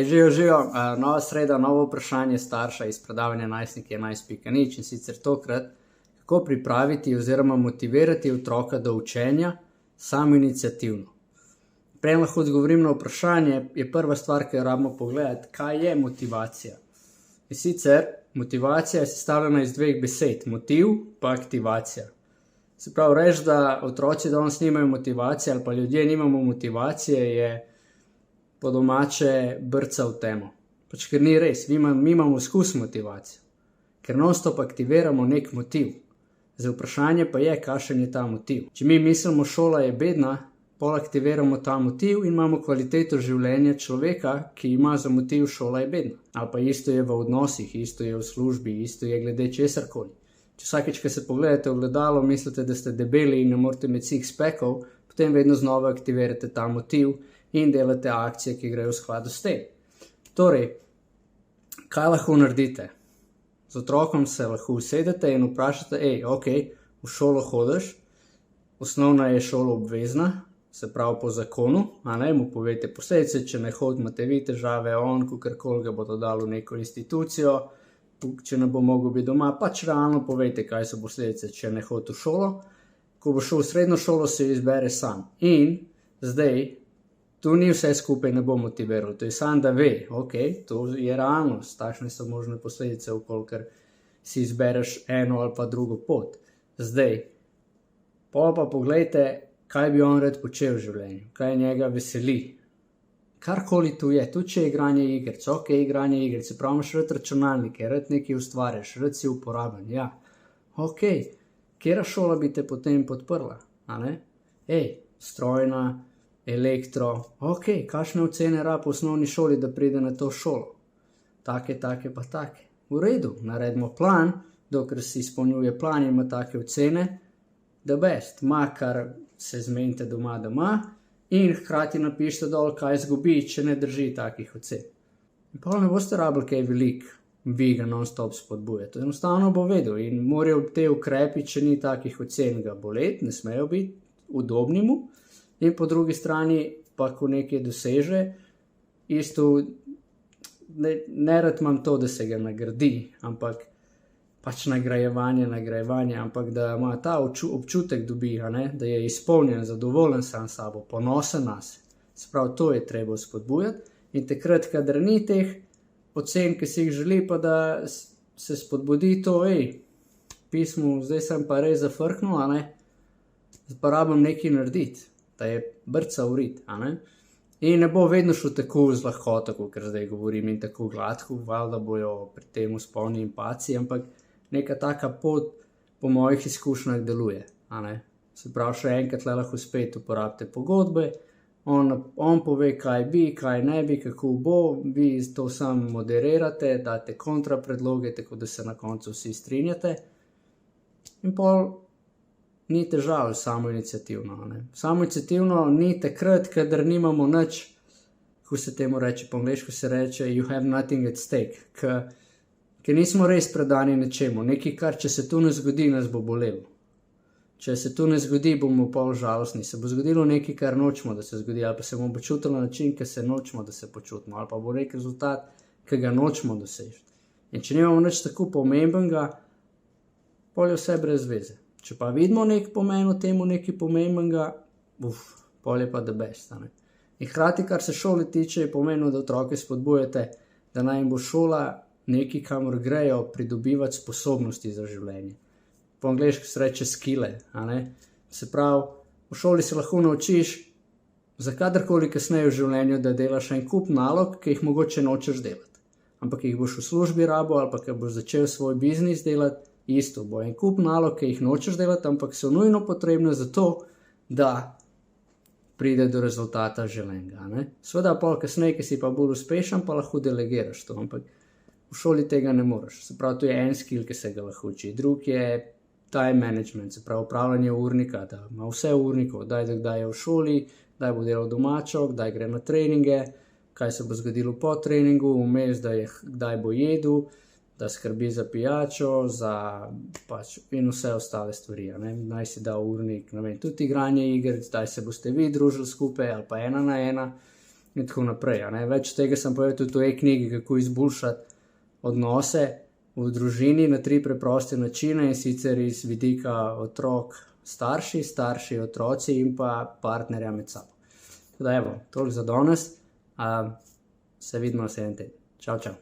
Živijo, nova sreda, novo vprašanje starša iz predavanja Najstnik je 11.nič in sicer tokrat, kako pripraviti oziroma motivirati otroka do učenja samoiniciativno. Prej lahko odgovorim na vprašanje, je prva stvar, ki jo rabimo pogledati, kaj je motivacija. In sicer, motivacija je sestavljena iz dveh besed, motiv pa aktivacija. Se pravi, reči, da otroci danes nimajo motivacije ali pa ljudje nimamo motivacije, je po domače brca v temo. Pač ker ni res, mi imamo skus motivacijo, ker non-stop aktiviramo nek motiv. Zdaj vprašanje pa je, kakšen je ta motiv. Če mi mislimo, šola je bedna, pol aktiviramo ta motiv in imamo kvaliteto življenja človeka, ki ima za motiv šola je bedna. Ali pa isto je v odnosih, isto je v službi, isto je glede česarkoli. Če vsakeč, ko se pogledate v gledalo, mislite, da ste debeli in ne morete imeti six-packov, potem vedno znova aktivirate ta motiv in delate akcije, ki grejo v skladu s tem. Torej, kaj lahko naredite? Z otrokom se lahko usedete in vprašate, v šolo hodiš, osnovna je šola obvezna, se pravi po zakonu, mu povete posledice, če ne hodi, imate vi težave, kakorkoli ga bodo dali v neko institucijo, če ne bo mogel biti doma, pač realno povejte, kaj so posledice, če ne hodi v šolo. Ko bo šel v srednjo šolo, se izbere sam. In zdaj, tu ni vse skupaj, ne bo motiviral, to je sam, da ve, to je realnost, takšne so možne posledice, ukolikor si izbereš eno ali pa drugo pot. Zdaj, pa poglejte, kaj bi on rad počel v življenju, kaj njega veseli. Karkoli tu je, tudi če je igranje igric, igranje igric, se pravi, imaš rad računalnike, rad nekaj ustvarjaš, rad si uporaben, ja. Kjera šola bi te potem podprla, strojna, elektro, kakšne ocene rab v osnovni šoli, da pride na to šolo? Take pa take. V redu, naredimo plan, dokler si izpolnjuje plan in ima take ocene, the best, kar se zmenite doma, in hkrati napišite dol, kaj izgubi, če ne drži takih ocen. In pa ne boste rabili kaj veliko, vi ga non-stop spodbujate. Enostavno bo vedel in morajo te ukrepi, če ni takih ocen, ga boleti, ne smejo biti udobni mu. In po drugi strani, pa ko nekaj doseže, isto ne rad imam to, da se ga nagradi, ampak pač nagrajevanje, ampak da ima ta občutek dobi, da je izpolnjen, zadovoljen sam sabo, ponosen nas. Se pravi, to je treba spodbujati in takrat, kadar ni teh ocen, ki si jih želi, pa da se spodbudi to, pismo, zdaj sem pa res zafrknil, pa rabim nekaj narediti, da je brca urit, In ne bo vedno šlo tako z lahkoto, ker zdaj govorim in tako gladko, valjda bojo pri tem spolni empaciji, ampak neka taka pot po mojih izkušnjah deluje. Se pravi, še enkrat lahko spet uporabite pogodbe, on pove, kaj bi, kaj ne bi, kako bo, vi to sam moderirate, date kontrapredloge, tako da se na koncu vsi strinjate. In pol ni težav samoiniciativno. Samoiniciativno ni takrat, kadar nimamo nič, ko se temu reče, po angleško se reče you have nothing at stake, ker nismo res predani nečemu, nekaj, kar če se tu ne zgodi, nas bo bolelo. Če se tu ne zgodi, bomo pol žalostni, se bo zgodilo nekaj, kar nočemo, da se zgodi, ali pa se bomo počutili na način, ki se nočemo, da se počutimo, ali pa bo nek rezultat, ki ga nočemo doseči. In če nimamo nič tako pomembnega, pol je vse brez veze. Če pa vidimo nek pomen v temu, nekaj pomembnega, pol je pa the best. In hkrati, kar se šole tiče, je pomenilo, da otroke spodbujate, da naj jim bo šola nekaj, kamor grejo pridobivati sposobnosti za življenje. Po angleško se reče skille. Se pravi, v šoli se lahko naučiš za kadarkoli kasneje v življenju, da delaš en kup nalog, ki jih mogoče nočeš delati. Ampak jih boš v službi rabo ali pa ko boš začel svoj biznis delati, isto bo en kup nalog, ki jih nočeš delati, ampak so nujno potrebne za to, da pride do rezultata želenega. Seveda pol kasneje, ki si pa bolj uspešen, pa lahko delegiraš to, ampak v šoli tega ne moreš. Se pravi, to je en skill, ki se ga lahko uči. Drug je time management, se pravi upravljanje urnika, da ima vse urnikov, kdaj je v šoli, kdaj bo delal domačo, kdaj gre na treninge, kaj se bo zgodilo po treningu, vmes, kdaj bo jedel, da skrbi za pijačo, in vse ostale stvari. Naj si da urnik, tudi igranje igric, daj se boste vi družili skupaj ali pa 1 na 1. in tako naprej. Več tega sem povedal tudi v e-knjigi, kako izboljšati odnose v družini na 3 preproste načine, in sicer iz vidika otrok, starši, otroci in pa partnerja med sabo. Tako da evo, toliko za danes, se vidimo naslednji teden. Čau, čau.